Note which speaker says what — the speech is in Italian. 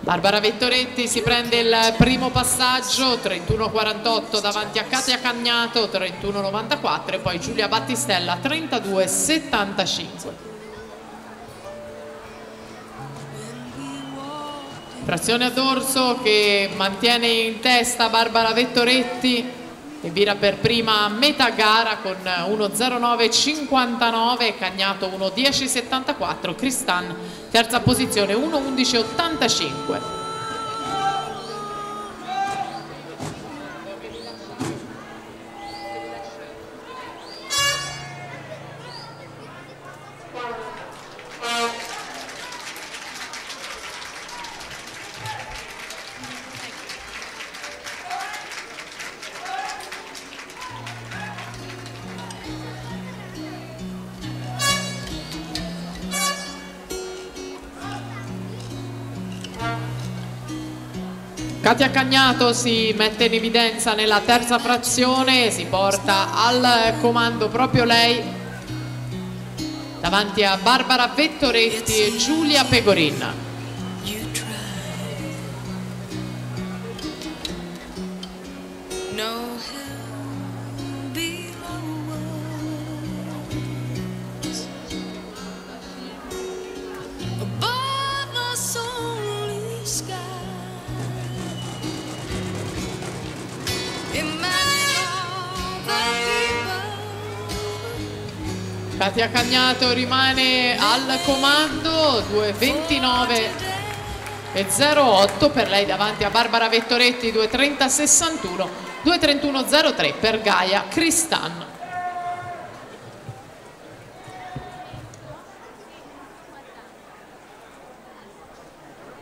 Speaker 1: Barbara Vettoretti si prende il primo passaggio, 31,48 davanti a Katia Cagnato, 31,94 e poi Giulia Battistella, 32,75. Trazione a dorso che mantiene in testa Barbara Vettoretti e vira per prima a metà gara con 1,09,59, Cagnato 1,10,74, Cristan terza posizione 1,11,85. Katia Cagnato si mette in evidenza nella terza frazione, si porta al comando proprio lei davanti a Barbara Vettoretti e Giulia Pegorin. Katia Cagnato rimane al comando, 2,29,08 per lei davanti a Barbara Vettoretti, 2,30,61, 2,31,03 per Gaia Cristan.